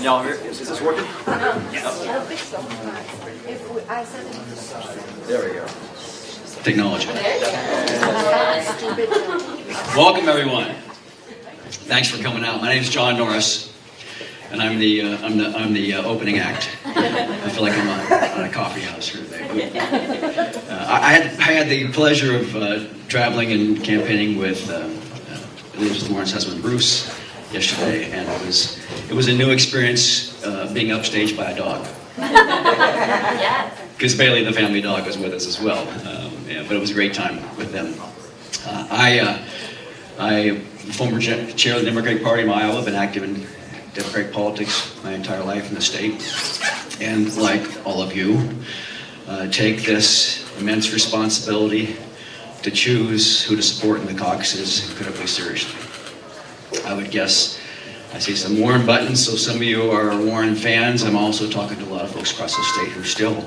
Y'all hear? Is this working? Yes. There we go. Technology. Welcome, everyone. Thanks for coming out. My name is John Norris, and I'm the opening act. I feel like I'm on a coffee house here today. I had the pleasure of traveling and campaigning with Elizabeth Warren's husband Bruce yesterday, and it was a new experience being upstaged by a dog. Because Bailey, the family dog, was with us as well. But it was a great time with them. I'm the former chair of the Democratic Party of Iowa. I've been active in Democratic politics my entire life in the state. And like all of you, take this immense responsibility to choose who to support in the caucuses incredibly seriously. I would guess I see some Warren buttons, so some of you are Warren fans. I'm also talking to a lot of folks across the state who still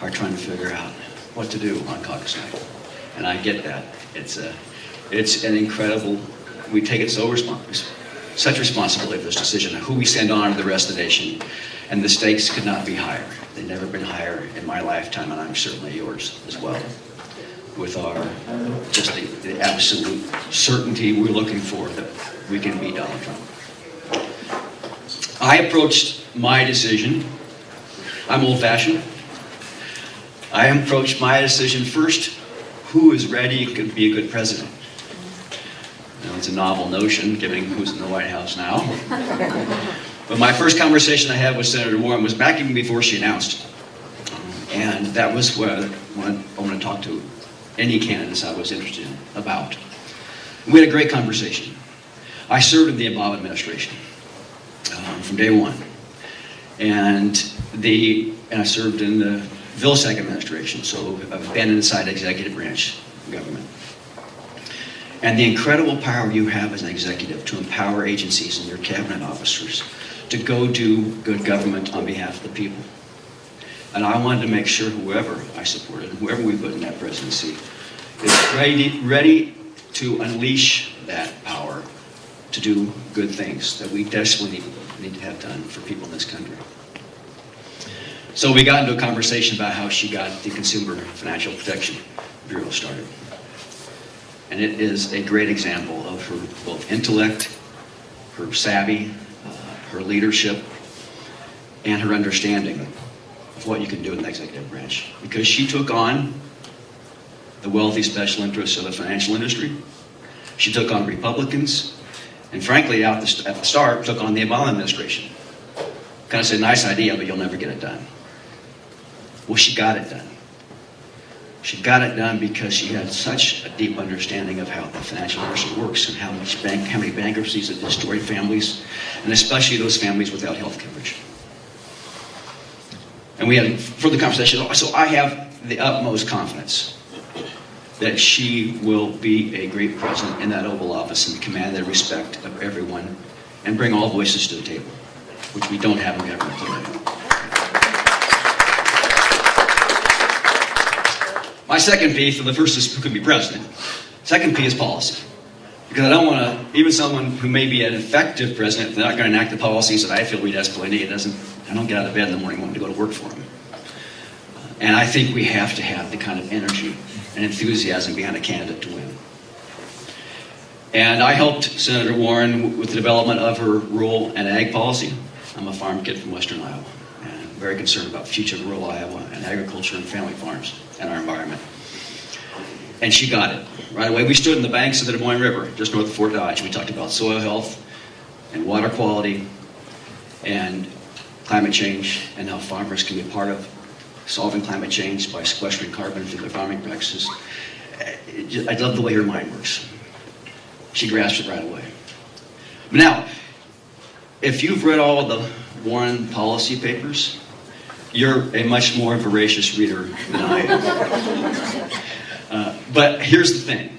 are trying to figure out what to do on caucus night. And I get that. It's an incredible, we take it such responsibility for this decision of who we send on to the rest of the nation. And the stakes could not be higher. They've never been higher in my lifetime, and I'm certainly yours as well. With our, just the absolute certainty we're looking for that we can beat Donald Trump. I approached my decision, I'm old-fashioned. I approached my decision first, who is ready to be a good president? Now, it's a novel notion, given who's in the White House now. But my first conversation I had with Senator Warren was back even before she announced. And that was when I want to talk to any candidates I was interested in about. We had a great conversation. I served in the Obama administration from day one. And I served in the Vilsack administration, so I've been inside the executive branch government. And the incredible power you have as an executive to empower agencies and your cabinet officers to go do good government on behalf of the people. And I wanted to make sure whoever I supported, whoever we put in that presidency, is ready to unleash that power to do good things that we desperately need to have done for people in this country. So we got into a conversation about how she got the Consumer Financial Protection Bureau started. And it is a great example of her both intellect, her savvy, her leadership, and her understanding of what you can do in the executive branch. Because she took on the wealthy special interests of the financial industry. She took on Republicans, and frankly, at the start, took on the Obama administration. Kind of said, nice idea, but you'll never get it done. Well, she got it done. She got it done because she had such a deep understanding of how the financial industry works and how many bankruptcies have destroyed families, and especially those families without health coverage. And we had further conversation. So I have the utmost confidence that she will be a great president in that Oval Office and command the respect of everyone and bring all voices to the table, which we don't have in government today. My second P, so the first is who could be president. Second P is policy. Because I don't want to, even someone who may be an effective president, if they're not going to enact the policies that I feel we desperately need, I don't get out of bed in the morning wanting to go to work for them. And I think we have to have the kind of energy and enthusiasm behind a candidate to win. And I helped Senator Warren with the development of her rural and ag policy. I'm a farm kid from Western Iowa, and I'm very concerned about the future of rural Iowa and agriculture and family farms and our environment. And she got it. Right away, we stood in the banks of the Des Moines River, just north of Fort Dodge. We talked about soil health and water quality and climate change and how farmers can be part of solving climate change by sequestering carbon through their farming practices. I love the way her mind works. She grasped it right away. Now, if you've read all of the Warren policy papers, you're a much more voracious reader than I am. But here's the thing.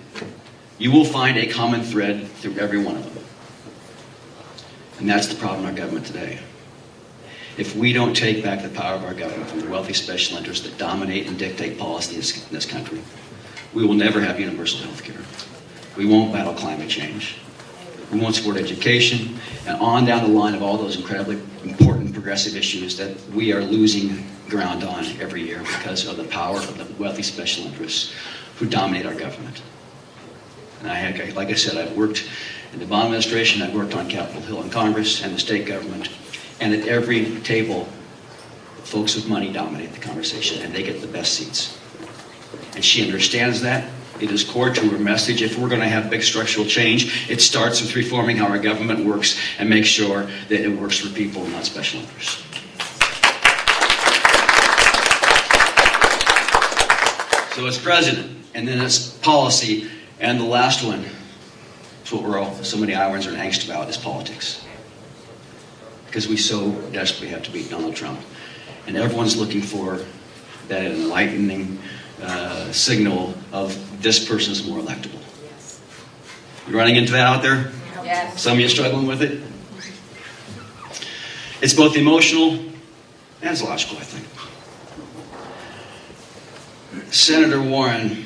You will find a common thread through every one of them. And that's the problem in our government today. If we don't take back the power of our government from the wealthy special interests that dominate and dictate policy in this country, we will never have universal health care. We won't battle climate change. who won't support education, and on down the line of all those incredibly important progressive issues that we are losing ground on every year because of the power of the wealthy special interests who dominate our government. And like I said, I've worked in the Obama administration, I've worked on Capitol Hill in Congress and the state government, and at every table, folks with money dominate the conversation, and they get the best seats. And she understands that. It is core to her message. If we're going to have big structural change, it starts with reforming how our government works and make sure that it works for people, not special interests. So it's president, and then it's policy, and the last one, it's what we're all, so many Iowans are angst about, is politics. Because we so desperately have to beat Donald Trump. And everyone's looking for that enlightening signal of this person's more electable. You running into that out there? Yes. Some of you struggling with it? It's both emotional and it's logical, I think. Senator Warren,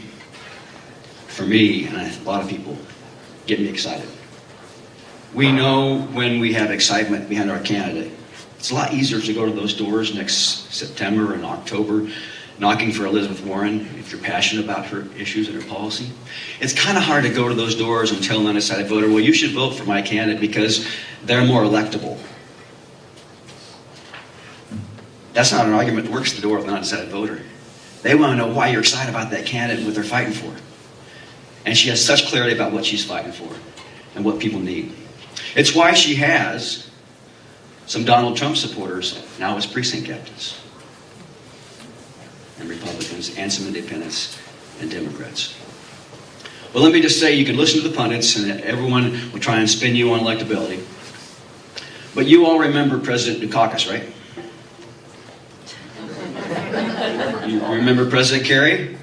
for me, and a lot of people, get me excited. We know when we have excitement behind our candidate. It's a lot easier to go to those doors next September and October, knocking for Elizabeth Warren, if you're passionate about her issues and her policy. It's kind of hard to go to those doors and tell an undecided voter, well, you should vote for my candidate because they're more electable. That's not an argument that works at the door of an undecided voter. They want to know why you're excited about that candidate and what they're fighting for. And she has such clarity about what she's fighting for and what people need. It's why she has some Donald Trump supporters now as precinct captains, and Republicans, and some independents and Democrats. Well, let me just say, you can listen to the pundits, and everyone will try and spin you on electability. But you all remember President Dukakis, right? You remember President Kerry?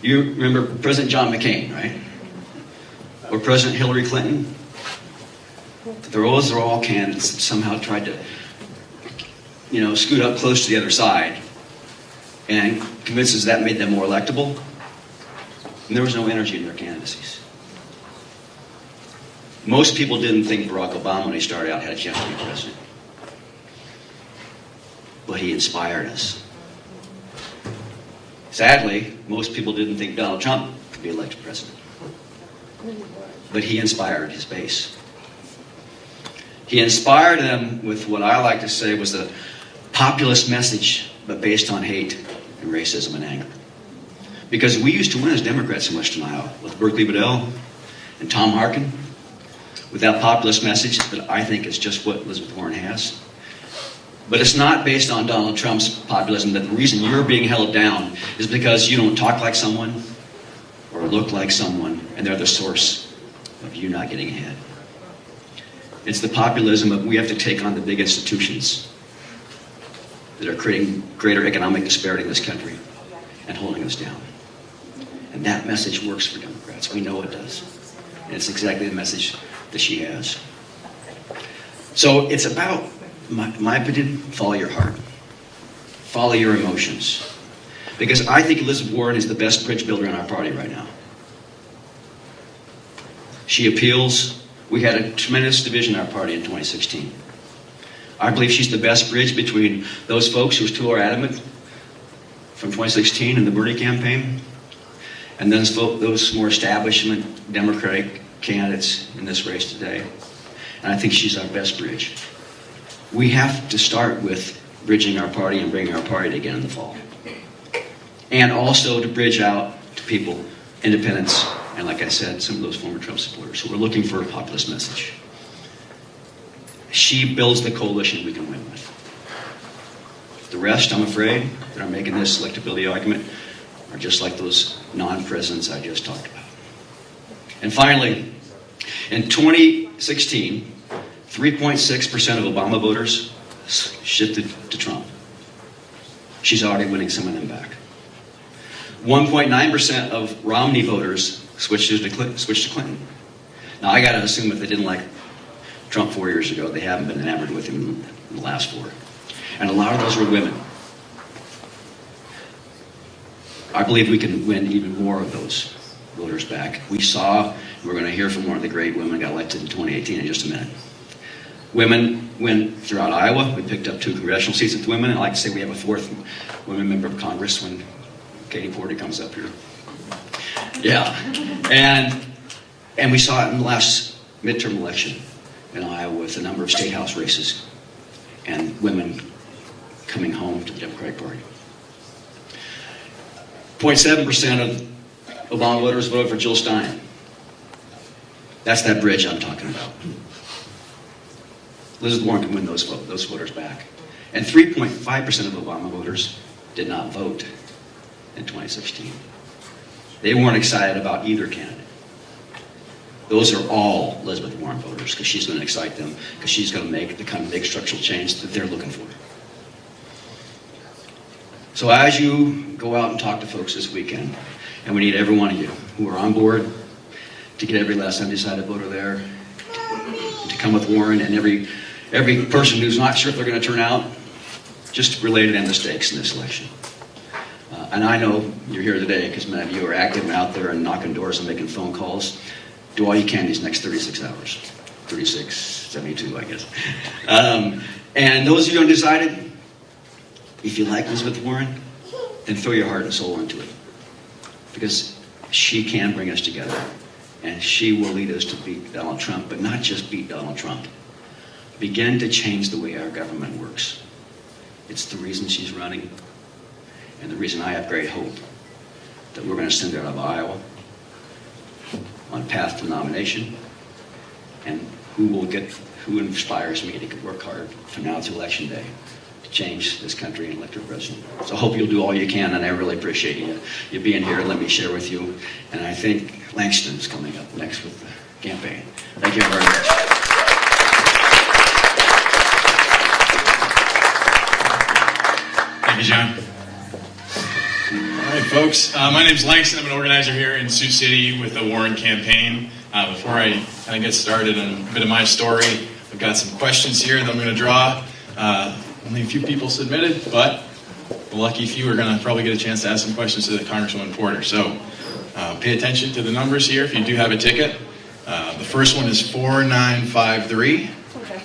You remember President John McCain, right? Or President Hillary Clinton? Those are all candidates that somehow tried to, scoot up close to the other side and convinces that made them more electable. And there was no energy in their candidacies. Most people didn't think Barack Obama, when he started out, had a chance to be president. But he inspired us. Sadly, most people didn't think Donald Trump could be elected president. But he inspired his base. He inspired them with what I like to say was a populist message, but based on hate and racism and anger. Because we used to win as Democrats in Western Iowa with Berkeley Bedell and Tom Harkin, with that populist message that I think is just what Elizabeth Warren has. But it's not based on Donald Trump's populism, that the reason you're being held down is because you don't talk like someone or look like someone, and they're the source of you not getting ahead. It's the populism of we have to take on the big institutions that are creating greater economic disparity in this country and holding us down. And that message works for Democrats. We know it does. And it's exactly the message that she has. So it's about, my opinion, follow your heart. Follow your emotions. Because I think Elizabeth Warren is the best bridge builder in our party right now. She appeals. We had a tremendous division in our party in 2016. I believe she's the best bridge between those folks who still are adamant from 2016 and the Bernie campaign, and then those more establishment Democratic candidates in this race today. And I think she's our best bridge. We have to start with bridging our party and bringing our party together in the fall. And also to bridge out to people, independents, and like I said, some of those former Trump supporters who are looking for a populist message. She builds the coalition we can win with. The rest, I'm afraid, that are making this electability argument are just like those non-presidents I just talked about. And finally, in 2016, 3.6% of Obama voters shifted to Trump. She's already winning some of them back. 1.9% of Romney voters switched to Clinton. Now, I got to assume if they didn't like Trump 4 years ago, they haven't been enamored with him in the last 4. And a lot of those were women. I believe we can win even more of those voters back. We saw, we're going to hear from one of the great women who got elected in 2018 in just a minute. Women went throughout Iowa. We picked up 2 congressional seats with women. I like to say we have a 4th women member of Congress when Katie Porter comes up here. Yeah. And we saw it in the last midterm election in Iowa with a number of state house races and women coming home to the Democratic Party. 0.7% of Obama voters voted for Jill Stein. That's that bridge I'm talking about. Elizabeth Warren can win those voters back. And 3.5% of Obama voters did not vote in 2016. They weren't excited about either candidate. Those are all Elizabeth Warren voters because she's going to excite them, because she's going to make the kind of big structural change that they're looking for. So as you go out and talk to folks this weekend, and we need every one of you who are on board to get every last undecided voter there, to come with Warren, and every person who's not sure if they're going to turn out, just relay to them the stakes in this election. And I know you're here today because many of you are active and out there and knocking doors and making phone calls. Do all you can these next 36 hours. 36, 72, I guess. And those of you undecided, if you like Elizabeth Warren, then throw your heart and soul into it. Because she can bring us together. And she will lead us to beat Donald Trump, but not just beat Donald Trump. Begin to change the way our government works. It's the reason she's running, and the reason I have great hope that we're going to send her out of Iowa on path to nomination, and who inspires me to work hard from now to Election Day to change this country and elect her president. So I hope you'll do all you can, and I really appreciate you being here and let me share with you. And I think Langston is coming up next with the campaign. Thank you very much. Thank you, John. All right, folks. My name's Langston. I'm an organizer here in Sioux City with the Warren campaign. Before I kind of get started on a bit of my story, I've got some questions here that I'm going to draw. Only a few people submitted, but the lucky few are going to probably get a chance to ask some questions to the Congresswoman Porter. So pay attention to the numbers here if you do have a ticket. The first one is 4953. You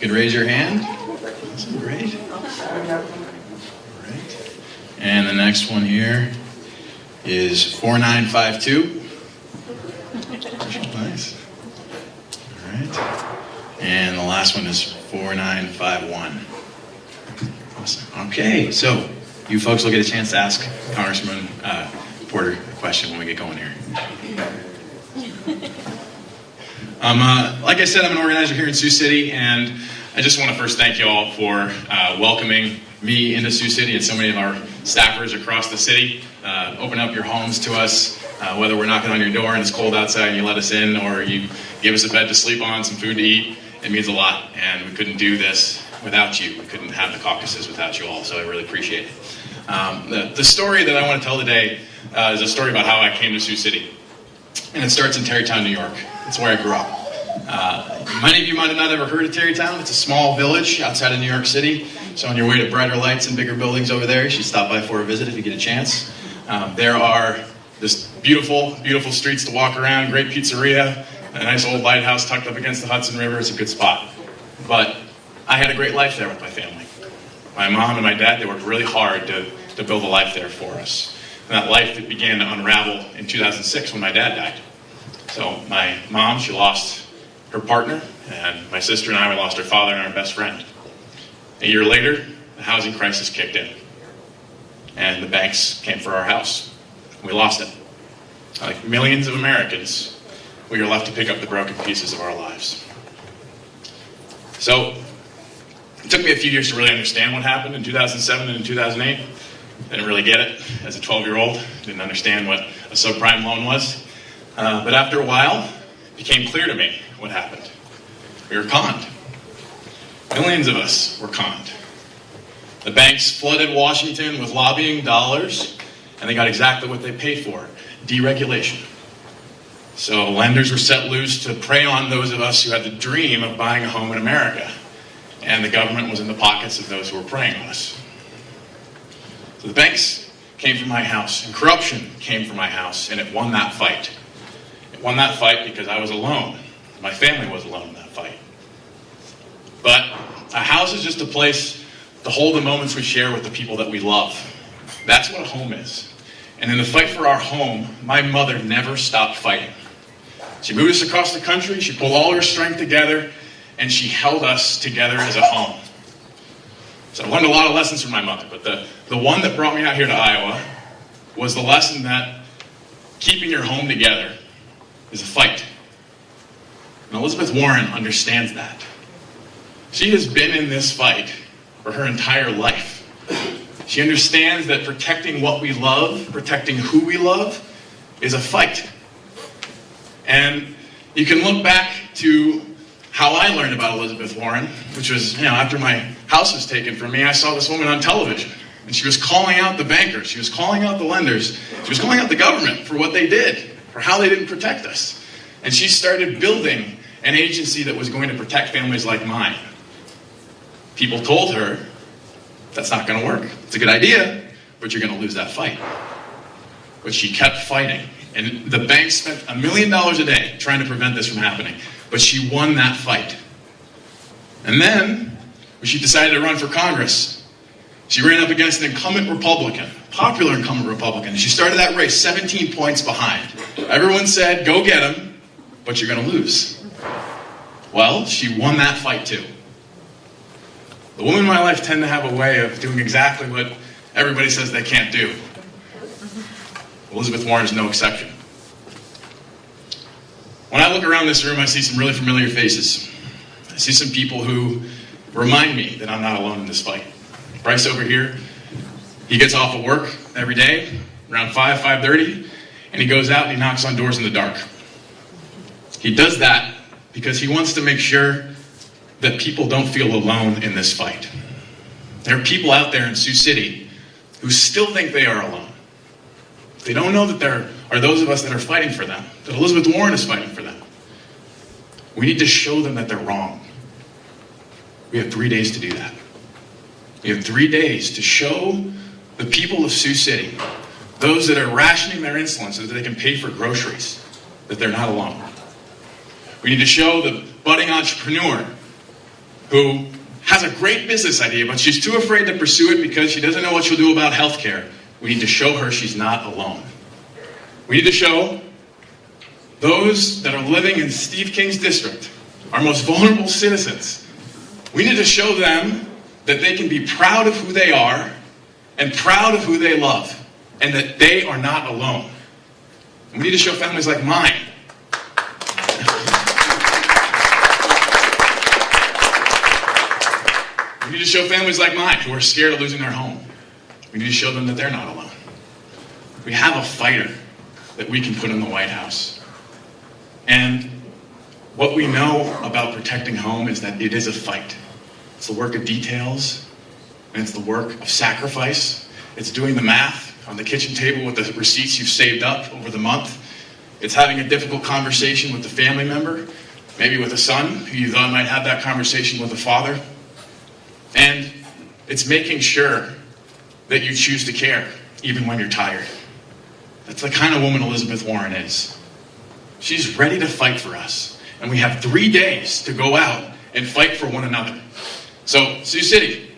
can raise your hand. That's great. And the next one here is 4952. Nice. All right. And the last one is 4951. Awesome. Okay, so you folks will get a chance to ask Congressman Porter a question when we get going here. Like I said, I'm an organizer here in Sioux City, and I just want to first thank you all for welcoming me into Sioux City and so many of our staffers across the city. Open up your homes to us, whether we're knocking on your door and it's cold outside and you let us in, or you give us a bed to sleep on, some food to eat. It means a lot, and we couldn't do this without you. We couldn't have the caucuses without you all, so I really appreciate it. The story that I want to tell today is a story about how I came to Sioux City, and it starts in Tarrytown, New York. It's where I grew up. Many of you might have not ever heard of Tarrytown. It's a small village outside of New York City. So on your way to brighter lights and bigger buildings over there, you should stop by for a visit if you get a chance. There are just beautiful, beautiful streets to walk around, great pizzeria, a nice old lighthouse tucked up against the Hudson River. It's a good spot. But I had a great life there with my family. My mom and my dad, they worked really hard to build a life there for us. And that life that began to unravel in 2006 when my dad died. So my mom, she lost her partner, and my sister and I, we lost our father and our best friend. A year later, the housing crisis kicked in, and the banks came for our house. We lost it. Like millions of Americans, we were left to pick up the broken pieces of our lives. So it took me a few years to really understand what happened in 2007 and in 2008. I didn't really get it as a 12-year-old. Didn't understand what a subprime loan was. But after a while, it became clear to me what happened. We were conned. Millions of us were conned. The banks flooded Washington with lobbying dollars, and they got exactly what they paid for: deregulation. So lenders were set loose to prey on those of us who had the dream of buying a home in America, and the government was in the pockets of those who were preying on us. So the banks came from my house, and corruption came from my house, and it won that fight. won that fight because I was alone. My family was alone in that fight. But a house is just a place to hold the moments we share with the people that we love. That's what a home is. And in the fight for our home, my mother never stopped fighting. She moved us across the country, she pulled all her strength together, and she held us together as a home. So I learned a lot of lessons from my mother, but the one that brought me out here to Iowa was the lesson that keeping your home together is a fight. And Elizabeth Warren understands that. She has been in this fight for her entire life. She understands that protecting what we love, protecting who we love, is a fight. And you can look back to how I learned about Elizabeth Warren, which was, after my house was taken from me, I saw this woman on television. And she was calling out the bankers, she was calling out the lenders, she was calling out the government for what they did, for how they didn't protect us. And she started building an agency that was going to protect families like mine. People told her, that's not going to work. It's a good idea, but you're going to lose that fight. But she kept fighting. And the bank spent $1 million a day trying to prevent this from happening. But she won that fight. And then, when she decided to run for Congress, she ran up against an incumbent Republican, popular incumbent Republican. She started that race 17 points behind. Everyone said, go get him, but you're going to lose. Well, she won that fight too. The women in my life tend to have a way of doing exactly what everybody says they can't do. Elizabeth Warren is no exception. When I look around this room, I see some really familiar faces. I see some people who remind me that I'm not alone in this fight. Bryce over here, he gets off of work every day around 5:30, and he goes out and he knocks on doors in the dark. He does that because he wants to make sure that people don't feel alone in this fight. There are people out there in Sioux City who still think they are alone. They don't know that there are those of us that are fighting for them, that Elizabeth Warren is fighting for them. We need to show them that they're wrong. We have 3 days to do that. We have 3 days to show the people of Sioux City, those that are rationing their insulin so that they can pay for groceries, that they're not alone. We need to show the budding entrepreneur who has a great business idea, but she's too afraid to pursue it because she doesn't know what she'll do about healthcare. We need to show her she's not alone. We need to show those that are living in Steve King's district, our most vulnerable citizens. We need to show them that they can be proud of who they are and proud of who they love, and that they are not alone. And we need to show families like mine We need to show families like mine who are scared of losing their home. We need to show them that they're not alone. We have a fighter that we can put in the White House. And what we know about protecting home is that it is a fight. It's the work of details, and it's the work of sacrifice. It's doing the math on the kitchen table with the receipts you've saved up over the month. It's having a difficult conversation with the family member, maybe with a son who you thought might have that conversation with a father. And it's making sure that you choose to care, even when you're tired. That's the kind of woman Elizabeth Warren is. She's ready to fight for us. And we have 3 days to go out and fight for one another. So, Sioux City,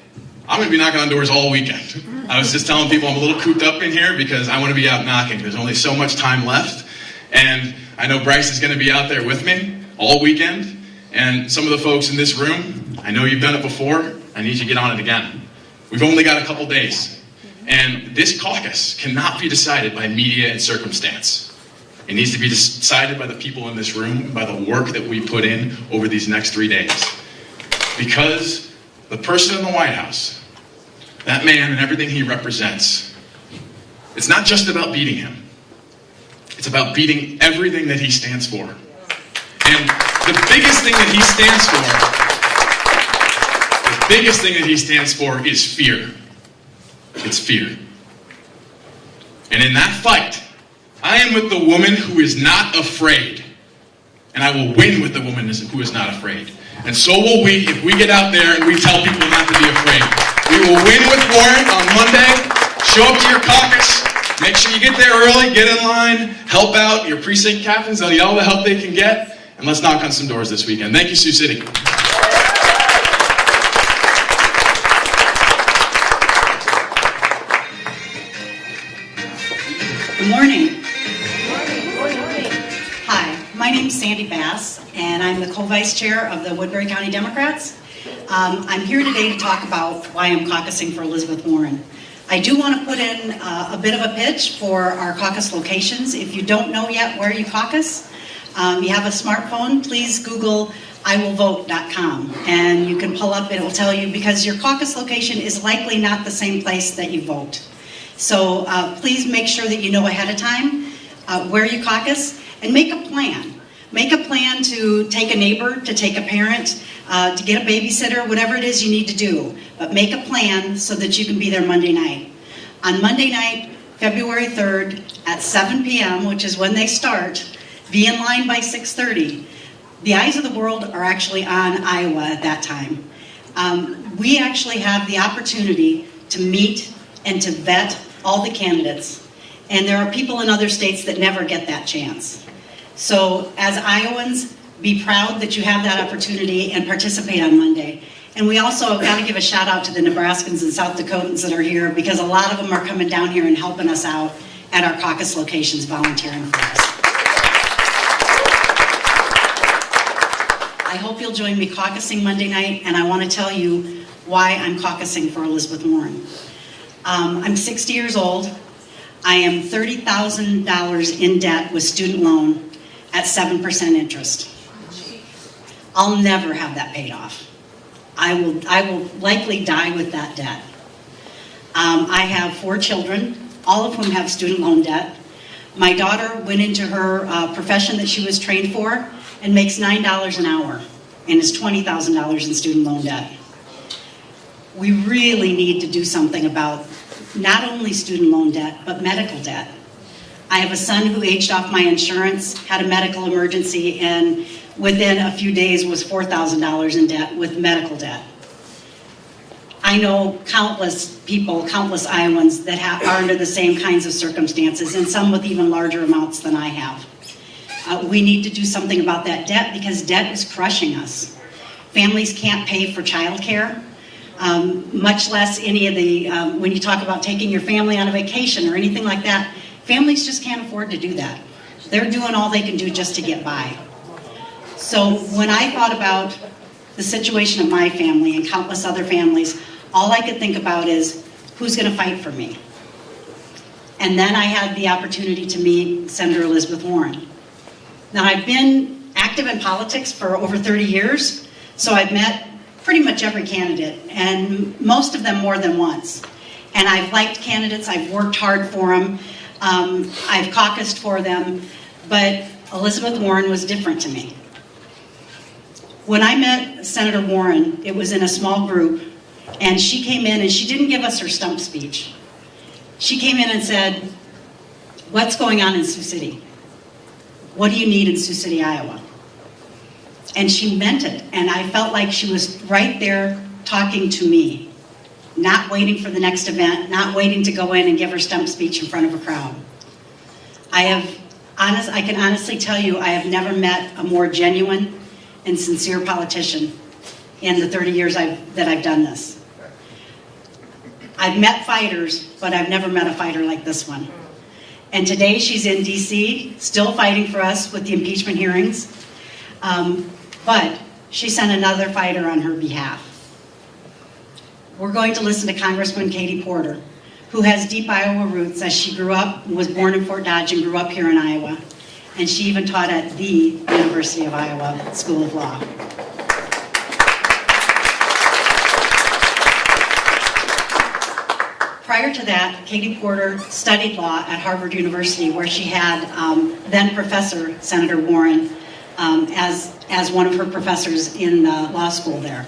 I'm going to be knocking on doors all weekend. I was just telling people I'm a little cooped up in here because I want to be out knocking. There's only so much time left. And I know Bryce is going to be out there with me all weekend. And some of the folks in this room, I know you've done it before. I need you to get on it again. We've only got a couple days. And this caucus cannot be decided by media and circumstance. It needs to be decided by the people in this room, by the work that we put in over these next 3 days. Because the person in the White House, that man and everything he represents, it's not just about beating him. It's about beating everything that he stands for. And the biggest thing that he stands for is fear. It's fear. And in that fight, I am with the woman who is not afraid. And I will win with the woman who is not afraid. And so will we if we get out there and we tell people not to be afraid. We will win with Warren on Monday. Show up to your caucus. Make sure you get there early, get in line, help out your precinct captains. They'll get all the help they can get. And let's knock on some doors this weekend. Thank you, Sioux City. Good morning. Hi, my name's Sandy Bass, and I'm the co-vice chair of the Woodbury County Democrats. I'm here today to talk about why I'm caucusing for Elizabeth Warren. I do want to put in a bit of a pitch for our caucus locations. If you don't know yet where you caucus, you have a smartphone, please Google iwillvote.com, and you can pull up, it will tell you, because your caucus location is likely not the same place that you vote. So please make sure that you know ahead of time where you caucus, and make a plan. Make a plan to take a neighbor, to take a parent, to get a babysitter, whatever it is you need to do. But make a plan so that you can be there Monday night. On Monday night, February 3rd at 7 p.m., which is when they start, be in line by 6:30. The eyes of the world are actually on Iowa at that time. We actually have the opportunity to meet and to vet all the candidates. And there are people in other states that never get that chance. So as Iowans, be proud that you have that opportunity and participate on Monday. And we also got to give a shout out to the Nebraskans and South Dakotans that are here, because a lot of them are coming down here and helping us out at our caucus locations, volunteering for us. I hope you'll join me caucusing Monday night, and I want to tell you why I'm caucusing for Elizabeth Warren. I'm 60 years old. I am $30,000 in debt with student loan at 7% interest. I'll never have that paid off. I will likely die with that debt. I have 4 children, all of whom have student loan debt. My daughter went into her profession that she was trained for and makes $9 an hour and is $20,000 in student loan debt. We really need to do something about not only student loan debt, but medical debt. I have a son who aged off my insurance, had a medical emergency, and within a few days was $4,000 in debt with medical debt. I know countless people, countless Iowans that are under the same kinds of circumstances, and some with even larger amounts than I have. We need to do something about that debt, because debt is crushing us. Families can't pay for childcare. Much less any of the, when you talk about taking your family on a vacation or anything like that, families just can't afford to do that. They're doing all they can do just to get by. So when I thought about the situation of my family and countless other families, all I could think about is, who's going to fight for me? And then I had the opportunity to meet Senator Elizabeth Warren. Now, I've been active in politics for over 30 years, so I've met pretty much every candidate, and most of them more than once. And I've liked candidates, I've worked hard for them, I've caucused for them, but Elizabeth Warren was different to me. When I met Senator Warren, it was in a small group, and she came in and she didn't give us her stump speech. She came in and said, "What's going on in Sioux City? What do you need in Sioux City, Iowa?" And she meant it, and I felt like she was right there talking to me, not waiting for the next event, not waiting to go in and give her stump speech in front of a crowd. I can honestly tell you, I have never met a more genuine and sincere politician in the 30 years that I've done this. I've met fighters, but I've never met a fighter like this one. And today she's in D.C., still fighting for us with the impeachment hearings. But she sent another fighter on her behalf. We're going to listen to Congresswoman Katie Porter, who has deep Iowa roots, as she grew up, was born in Fort Dodge and grew up here in Iowa. And she even taught at the University of Iowa School of Law. Prior to that, Katie Porter studied law at Harvard University, where she had then Professor Senator Warren as one of her professors in the law school there.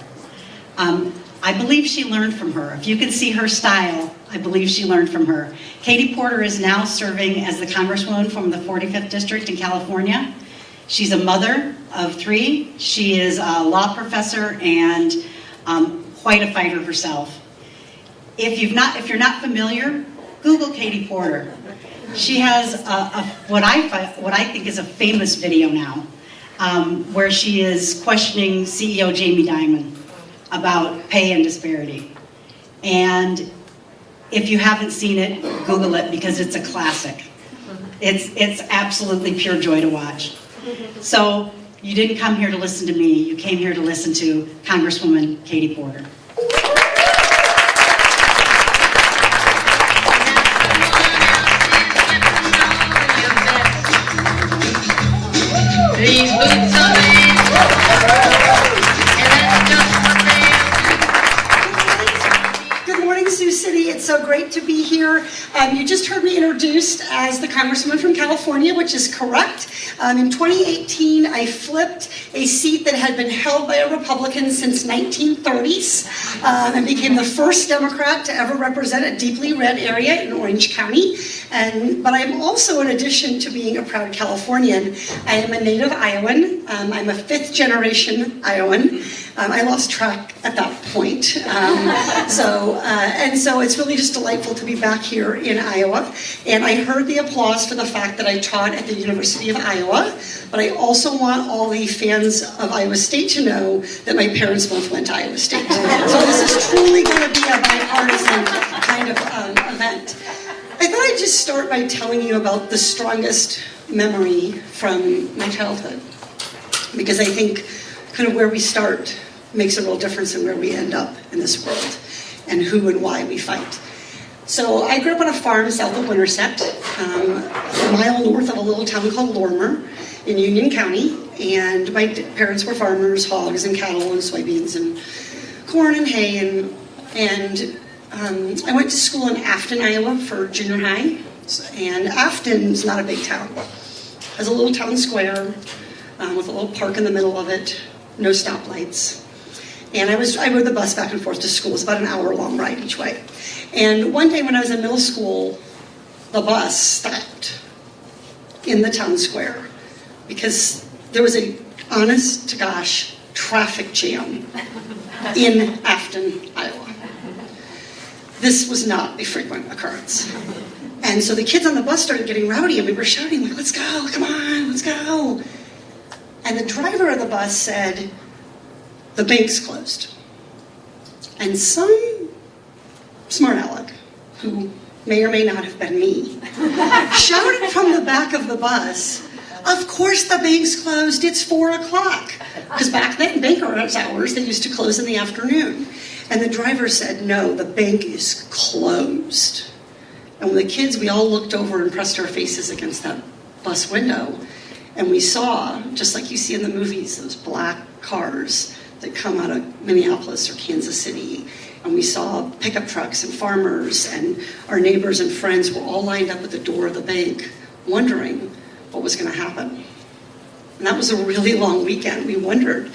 I believe she learned from her. If you can see her style, I believe she learned from her. Katie Porter is now serving as the Congresswoman from the 45th District in California. She's a mother of 3. She is a law professor and quite a fighter herself. If you're not familiar, Google Katie Porter. She has what I think is a famous video now, where she is questioning CEO Jamie Dimon about pay and disparity. And if you haven't seen it, Google it because it's a classic. It's absolutely pure joy to watch. So you didn't come here to listen to me. You came here to listen to Congresswoman Katie Porter. These boots are made, and that's just what they are. Good morning, Sioux City. It's so great to be here. You just heard me introduced as the Congresswoman from California, which is correct. In 2018, I flipped a seat that had been held by a Republican since 1930s and became the first Democrat to ever represent a deeply red area in Orange County. But I'm also, in addition to being a proud Californian, I am a native Iowan. I'm a fifth generation Iowan. I lost track at that point. So it's really just delightful to be back here in Iowa. And I heard the applause for the fact that I taught at the University of Iowa, but I also want all the fans of Iowa State to know that my parents both went to Iowa State. So this is truly going to be a bipartisan kind of event. I thought I'd just start by telling you about the strongest memory from my childhood, because I think kind of where we start makes a real difference in where we end up in this world and who and why we fight. So I grew up on a farm south of Winterset, a mile north of a little town called Lorimer in Union County, and my parents were farmers, hogs and cattle and soybeans and corn and hay, and I went to school in Afton, Iowa for junior high, and Afton's not a big town. It has a little town square with a little park in the middle of it, no stoplights. And I rode the bus back and forth to school. It was about an hour-long ride each way. And one day when I was in middle school, the bus stopped in the town square because there was a honest-to-gosh traffic jam in Afton, Iowa. This was not a frequent occurrence. And so the kids on the bus started getting rowdy, and we were shouting, like, let's go, come on, let's go. And the driver of the bus said, the bank's closed. And some smart aleck, who may or may not have been me, shouted from the back of the bus, of course the bank's closed, it's 4 o'clock. Because back then, bank hours, they used to close in the afternoon. And the driver said, no, the bank is closed. And when the kids, we all looked over and pressed our faces against that bus window, and we saw, just like you see in the movies, those black cars that come out of Minneapolis or Kansas City. And we saw pickup trucks and farmers, and our neighbors and friends were all lined up at the door of the bank, wondering what was going to happen. And that was a really long weekend. We wondered,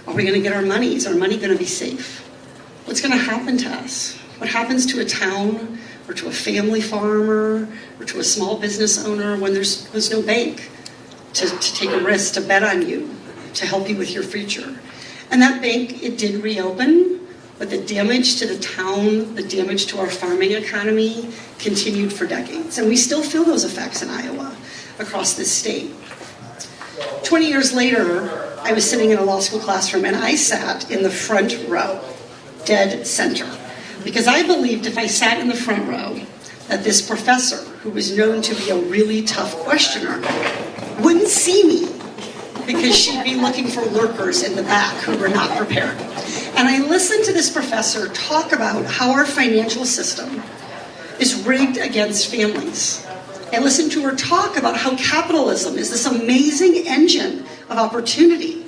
are we going to get our money? Is our money going to be safe? What's going to happen to us? What happens to a town or to a family farmer or to a small business owner when there's no bank to take a risk, to bet on you, to help you with your future? And that bank, it did reopen, but the damage to the town, the damage to our farming economy continued for decades. And we still feel those effects in Iowa, across this state. 20 years later, I was sitting in a law school classroom, and I sat in the front row, dead center, because I believed if I sat in the front row that this professor, who was known to be a really tough questioner, wouldn't see me because she'd be looking for lurkers in the back who were not prepared. And I listened to this professor talk about how our financial system is rigged against families. I listened to her talk about how capitalism is this amazing engine of opportunity,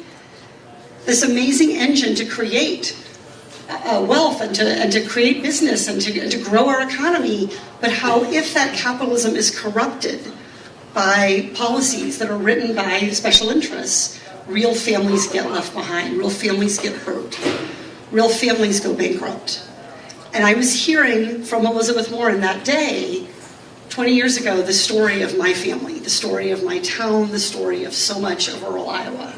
this amazing engine to create wealth and to create business and to grow our economy, but how if that capitalism is corrupted by policies that are written by special interests, real families get left behind, real families get hurt, real families go bankrupt. And I was hearing from Elizabeth Warren that day, 20 years ago, the story of my family, the story of my town, the story of so much of rural Iowa.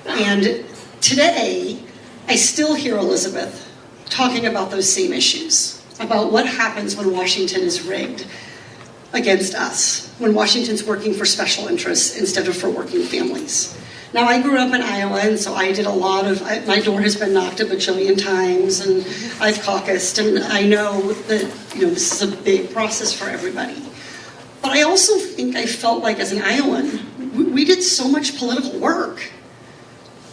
And today, I still hear Elizabeth talking about those same issues, about what happens when Washington is rigged against us when Washington's working for special interests instead of for working families. Now, I grew up in Iowa, and so I did a lot of, my door has been knocked a bajillion times, and I've caucused, and I know that, this is a big process for everybody. But I also think I felt like as an Iowan, we did so much political work.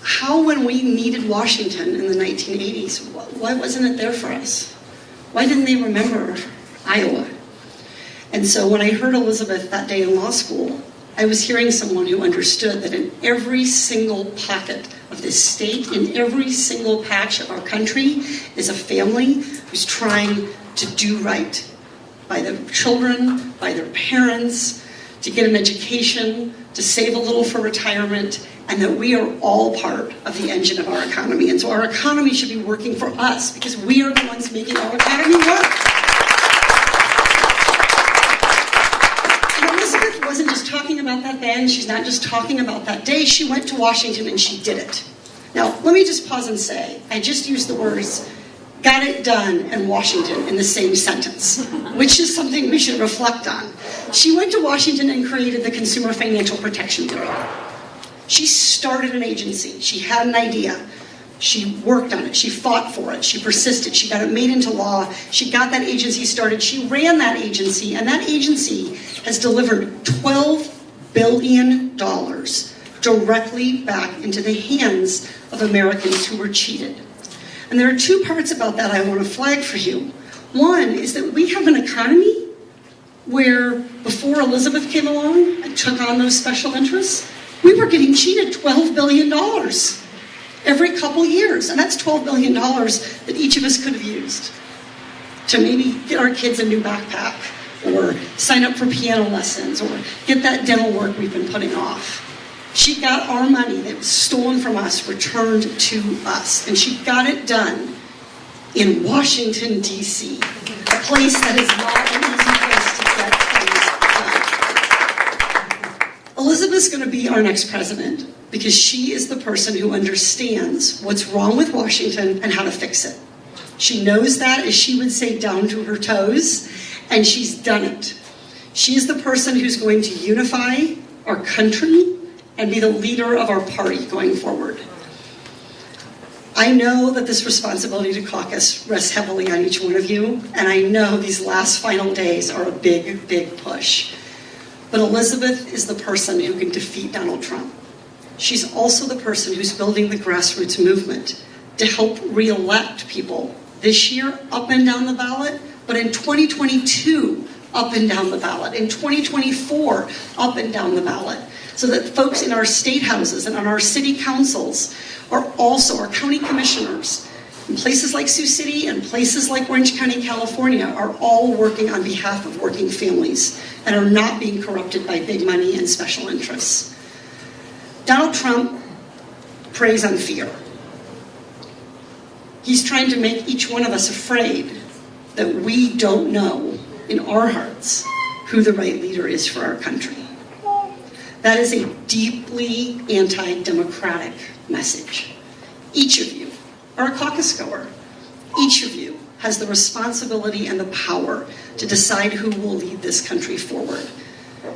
How, when we needed Washington in the 1980s, why wasn't it there for us? Why didn't they remember Iowa? And so when I heard Elizabeth that day in law school, I was hearing someone who understood that in every single pocket of this state, in every single patch of our country, is a family who's trying to do right by their children, by their parents, to get an education, to save a little for retirement, and that we are all part of the engine of our economy. And so our economy should be working for us because we are the ones making our economy work. Elizabeth wasn't just talking about that then, she's not just talking about that day, she went to Washington and she did it. Now, let me just pause and say, I just used the words, got it done in Washington in the same sentence, which is something we should reflect on. She went to Washington and created the Consumer Financial Protection Bureau. She started an agency, she had an idea. She worked on it, she fought for it, she persisted, she got it made into law, she got that agency started, she ran that agency, and that agency has delivered $12 billion directly back into the hands of Americans who were cheated. And there are two parts about that I want to flag for you. One is that we have an economy where before Elizabeth came along and took on those special interests, we were getting cheated $12 billion. Every couple years, and that's $12 billion that each of us could have used to maybe get our kids a new backpack, or sign up for piano lessons, or get that dental work we've been putting off. She got our money that was stolen from us returned to us, and she got it done in Washington, D.C., a place that is not an easy place to get things done. Elizabeth's going to be our next president, because she is the person who understands what's wrong with Washington and how to fix it. She knows that, as she would say, down to her toes, and she's done it. She is the person who's going to unify our country and be the leader of our party going forward. I know that this responsibility to caucus rests heavily on each one of you, and I know these last final days are a big, big push. But Elizabeth is the person who can defeat Donald Trump. She's also the person who's building the grassroots movement to help re-elect people this year up and down the ballot, but in 2022 up and down the ballot, in 2024 up and down the ballot, so that folks in our state houses and on our city councils are also our county commissioners in places like Sioux City and places like Orange County, California, are all working on behalf of working families and are not being corrupted by big money and special interests. Donald Trump preys on fear. He's trying to make each one of us afraid that we don't know in our hearts who the right leader is for our country. That is a deeply anti-democratic message. Each of you are a caucus goer. Each of you has the responsibility and the power to decide who will lead this country forward,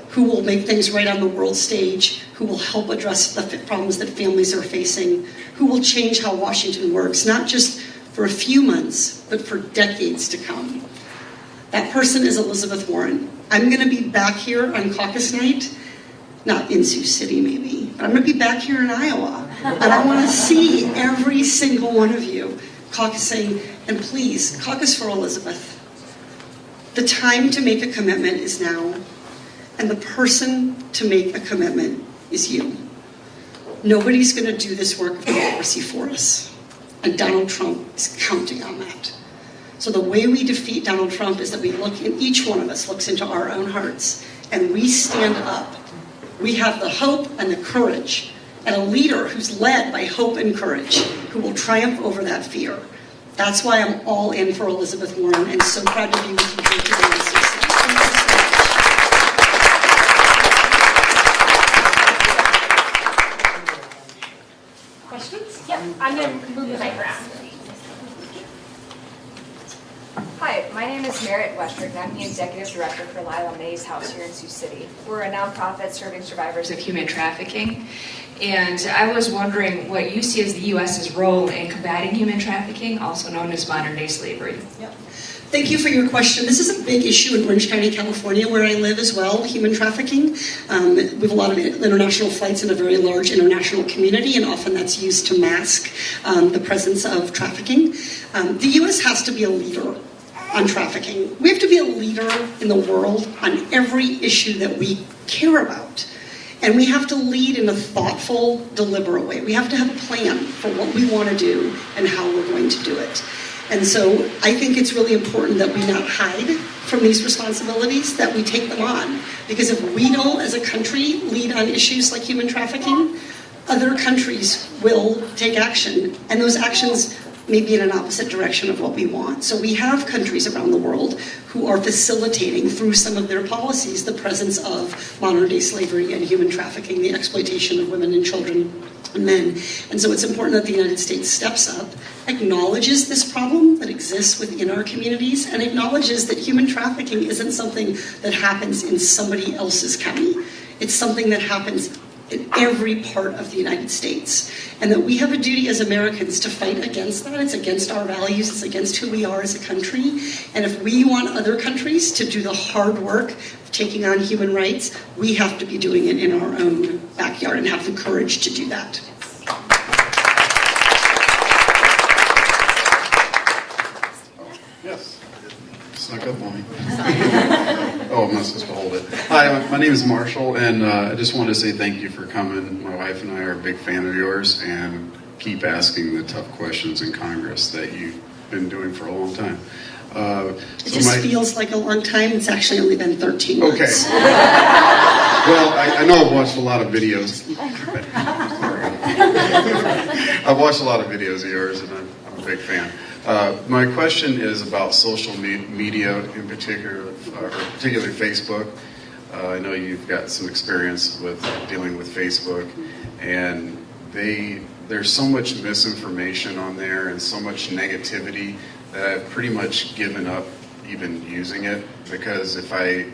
who will make things right on the world stage, who will help address the problems that families are facing, who will change how Washington works, not just for a few months, but for decades to come. That person is Elizabeth Warren. I'm going to be back here on caucus night, not in Sioux City maybe, but I'm going to be back here in Iowa. And I want to see every single one of you caucusing, and please, caucus for Elizabeth. The time to make a commitment is now, and the person to make a commitment is you. Nobody's going to do this work of democracy for us, and Donald Trump is counting on that. So the way we defeat Donald Trump is that we look, and each one of us looks into our own hearts, and we stand up. We have the hope and the courage, and a leader who's led by hope and courage, who will triumph over that fear. That's why I'm all in for Elizabeth Warren, and so proud to be with you here today in Sioux City. Thank you so much. Questions? Yep, I'm going to move the mic around. Hi, My name is Merritt Westbrook, and I'm the Executive Director for Lila May's House here in Sioux City. We're a nonprofit serving survivors of human trafficking. And I was wondering what you see as the U.S.'s role in combating human trafficking, also known as modern-day slavery. Yep. Thank you for your question. This is a big issue in Orange County, California, where I live as well, human trafficking. We have a lot of international flights in a very large international community, and often that's used to mask the presence of trafficking. The U.S. has to be a leader on trafficking. We have to be a leader in the world on every issue that we care about. And we have to lead in a thoughtful, deliberate way. We have to have a plan for what we want to do and how we're going to do it. And so I think it's really important that we not hide from these responsibilities, that we take them on. Because if we don't, as a country, lead on issues like human trafficking, other countries will take action. And those actions may be in an opposite direction of what we want. So we have countries around the world who are facilitating through some of their policies the presence of modern-day slavery and human trafficking, the exploitation of women and children and men. And so it's important that the United States steps up, acknowledges this problem that exists within our communities, and acknowledges that human trafficking isn't something that happens in somebody else's county. It's something that happens in every part of the United States. And that we have a duty as Americans to fight against that. It's against our values, it's against who we are as a country. And if we want other countries to do the hard work of taking on human rights, we have to be doing it in our own backyard and have the courage to do that. Yes. Snuck up on me. Oh, I'm not supposed to hold it. Hi, my name is Marshall, and I just wanted to say thank you for coming. My wife and I are a big fan of yours, and keep asking the tough questions in Congress that you've been doing for a long time. It just feels like a long time. It's actually only been 13 months. Okay. Well, I know I've watched a lot of videos. I've watched a lot of videos of yours, and I'm a big fan. My question is about social media in particular, particularly Facebook. I know you've got some experience with dealing with Facebook, and there's so much misinformation on there and so much negativity that I've pretty much given up even using it, because if I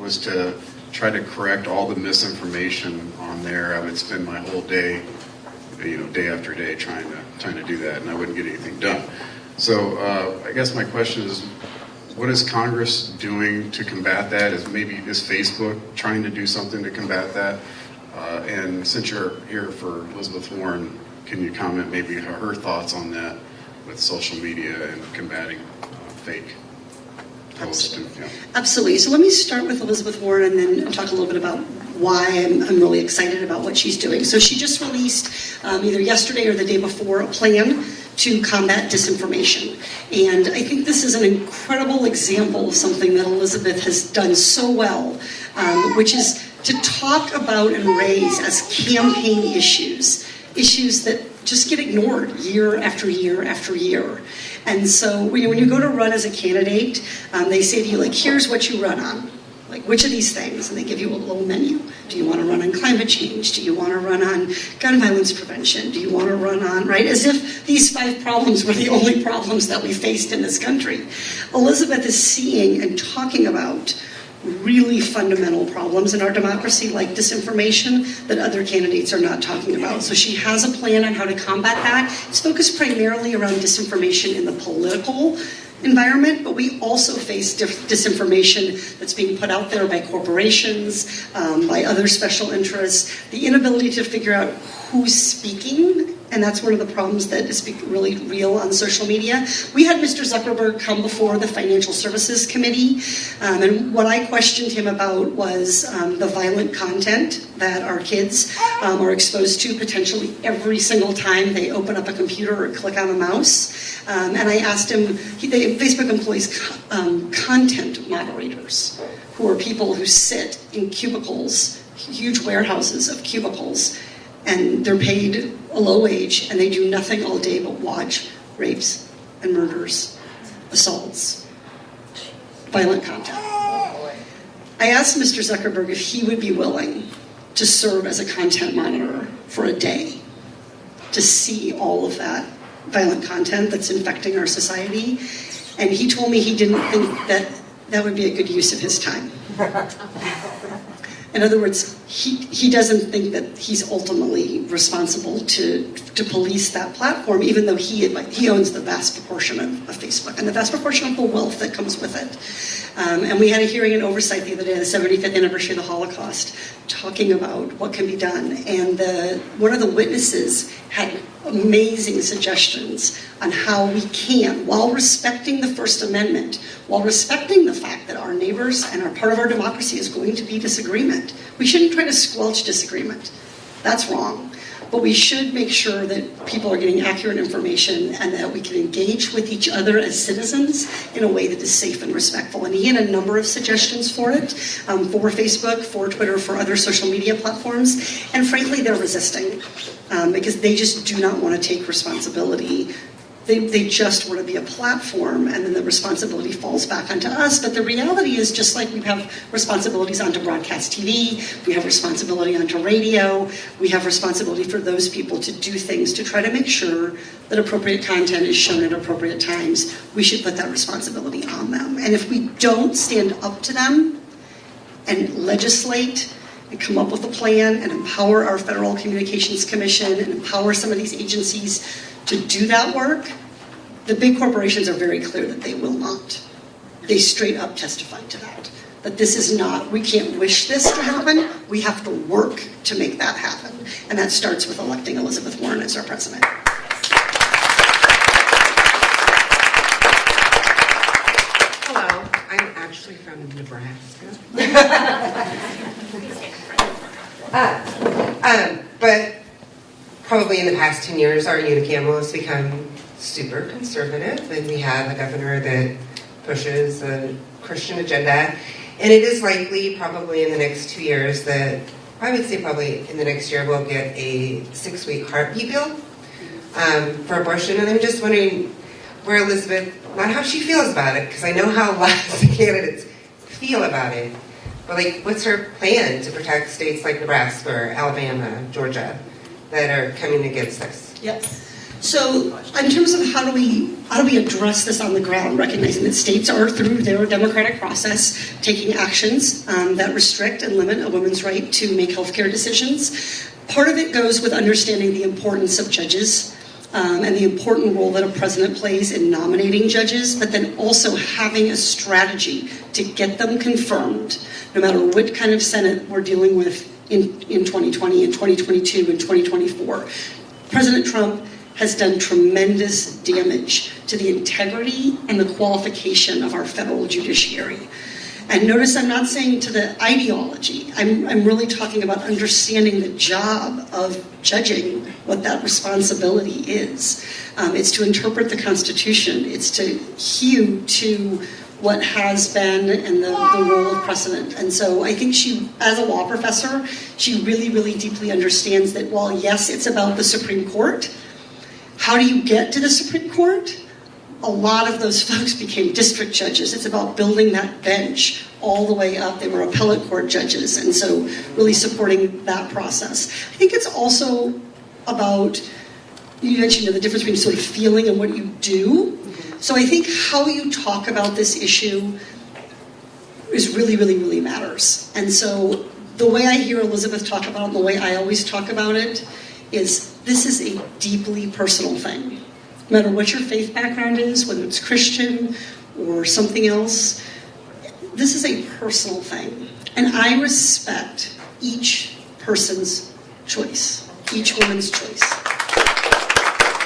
was to try to correct all the misinformation on there, I would spend my whole day, day after day trying to do that, and I wouldn't get anything done. So I guess my question is, what is Congress doing to combat that? Is Facebook trying to do something to combat that? And since you're here for Elizabeth Warren, can you comment maybe her thoughts on that with social media and combating fake posts? Absolutely. So let me start with Elizabeth Warren and then talk a little bit about why I'm really excited about what she's doing. So she just released either yesterday or the day before a plan to combat disinformation. And I think this is an incredible example of something that Elizabeth has done so well, which is to talk about and raise as campaign issues that just get ignored year after year after year. And so when you go to run as a candidate, they say to you, like, here's what you run on. Like, which of these things? And they give you a little menu. Do you want to run on climate change? Do you want to run on gun violence prevention? Do you want to run on, right? As if these 5 problems were the only problems that we faced in this country. Elizabeth is seeing and talking about really fundamental problems in our democracy, like disinformation, that other candidates are not talking about. So she has a plan on how to combat that. It's focused primarily around disinformation in the political environment, but we also face disinformation that's being put out there by corporations, by other special interests, the inability to figure out who's speaking, and that's one of the problems that is really real on social media. We had Mr. Zuckerberg come before the Financial Services Committee, and what I questioned him about was the violent content that our kids are exposed to potentially every single time they open up a computer or click on a mouse. And I asked him, Facebook employs content moderators, who are people who sit in cubicles, huge warehouses of cubicles, and they're paid a low wage, and they do nothing all day but watch rapes and murders, assaults, violent content. I asked Mr. Zuckerberg if he would be willing to serve as a content monitor for a day to see all of that violent content that's infecting our society. And he told me he didn't think that that would be a good use of his time. In other words, he doesn't think that he's ultimately responsible to police that platform, even though he owns the vast proportion of Facebook and the vast proportion of the wealth that comes with it. And we had a hearing and oversight the other day, the 75th anniversary of the Holocaust, talking about what can be done. And one of the witnesses had amazing suggestions on how we can, while respecting the First Amendment, while respecting the fact that our neighbors and our part of our democracy is going to be disagreement. We shouldn't try to squelch disagreement. That's wrong. But we should make sure that people are getting accurate information and that we can engage with each other as citizens in a way that is safe and respectful. And he had a number of suggestions for it, for Facebook, for Twitter, for other social media platforms. And frankly, they're resisting because they just do not want to take responsibility. They just want to be a platform, and then the responsibility falls back onto us. But the reality is, just like we have responsibilities onto broadcast TV, we have responsibility onto radio, we have responsibility for those people to do things to try to make sure that appropriate content is shown at appropriate times. We should put that responsibility on them. And if we don't stand up to them and legislate and come up with a plan and empower our Federal Communications Commission and empower some of these agencies to do that work, the big corporations are very clear that they will not. They straight up testified to that. That this is not, we can't wish this to happen, we have to work to make that happen. And that starts with electing Elizabeth Warren as our president. Hello, I'm actually from Nebraska. But probably in the past 10 years, our unicameral has become super conservative, and we have a governor that pushes a Christian agenda. And it is likely, probably in the next 2 years, that I would say probably in the next year we'll get a 6-week heartbeat bill for abortion. And I'm just wondering where Elizabeth, not how she feels about it, because I know how lots of candidates feel about it, but like, what's her plan to protect states like Nebraska or Alabama, Georgia, that are coming against this? Yep. So in terms of how do we address this on the ground, recognizing that states are, through their democratic process, taking actions that restrict and limit a woman's right to make healthcare decisions. Part of it goes with understanding the importance of judges and the important role that a president plays in nominating judges, but then also having a strategy to get them confirmed, no matter what kind of Senate we're dealing with in 2020, in 2022, in 2024. President Trump has done tremendous damage to the integrity and the qualification of our federal judiciary. And notice I'm not saying to the ideology. I'm really talking about understanding the job of judging, what that responsibility is. It's to interpret the Constitution. It's to hew to what has been and the role of precedent. And so I think she, as a law professor, she really, really deeply understands that while, yes, it's about the Supreme Court, how do you get to the Supreme Court? A lot of those folks became district judges. It's about building that bench all the way up. They were appellate court judges, and so really supporting that process. I think it's also about, you mentioned the difference between sort of feeling and what you do. So I think how you talk about this issue is really, really, really matters. And so the way I hear Elizabeth talk about it, and the way I always talk about it, is this is a deeply personal thing. No matter what your faith background is, whether it's Christian or something else, this is a personal thing. And I respect each person's choice, each woman's choice.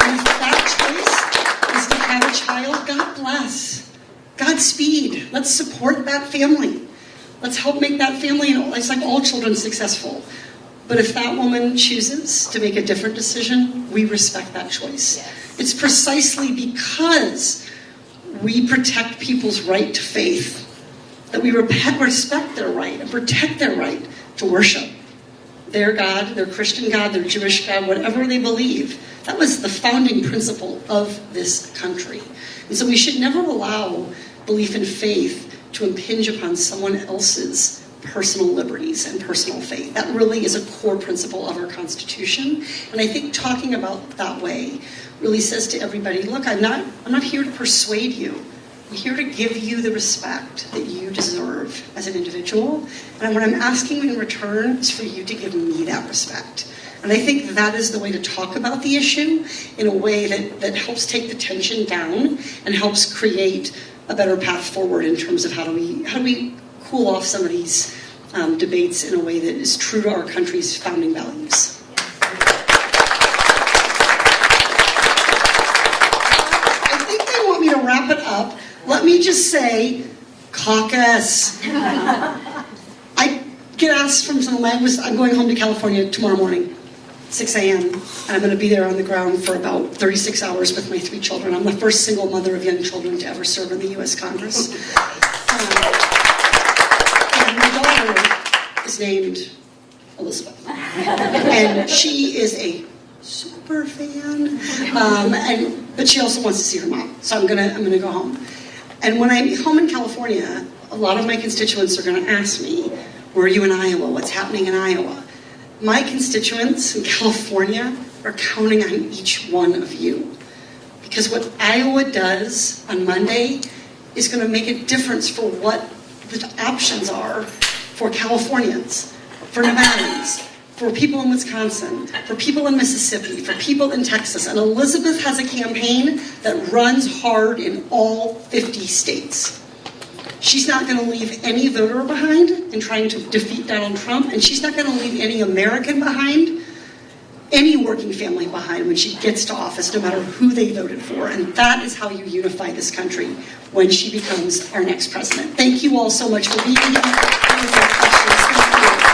And if that choice is to have a child, God bless. Godspeed. Let's support that family. Let's help make that family, it's like all children, successful. But if that woman chooses to make a different decision, we respect that choice. Yes. It's precisely because we protect people's right to faith that we respect their right and protect their right to worship their God, their Christian God, their Jewish God, whatever they believe. That was the founding principle of this country. And so we should never allow belief in faith to impinge upon someone else's personal liberties and personal faith. That really is a core principle of our Constitution. And I think talking about that way really says to everybody, look, I'm not here to persuade you. I'm here to give you the respect that you deserve as an individual. And what I'm asking in return is for you to give me that respect. And I think that is the way to talk about the issue in a way that helps take the tension down and helps create a better path forward in terms of how do we cool off some of these debates in a way that is true to our country's founding values. I think they want me to wrap it up. Let me just say, caucus. I get asked from some language. I'm going home to Caucasian tomorrow morning, 6 a.m., and I'm going to be there on the ground for about 36 hours with my 3 children. I'm the first single mother of young children to ever serve in the U.S. Congress. And my daughter is named Elizabeth, and she is a super fan, but she also wants to see her mom. So I'm gonna go home. And when I'm home in California, a lot of my constituents are going to ask me, "Were you in Iowa? What's happening in Iowa?" My constituents in California are counting on each one of you. Because what Iowa does on Monday is going to make a difference for what the options are for Californians, for Nevadans, for people in Wisconsin, for people in Mississippi, for people in Texas. And Elizabeth has a campaign that runs hard in all 50 states. She's not going to leave any voter behind in trying to defeat Donald Trump, and she's not going to leave any American behind, any working family behind when she gets to office, no matter who they voted for. And that is how you unify this country when she becomes our next president. Thank you all so much for being here. Thank you.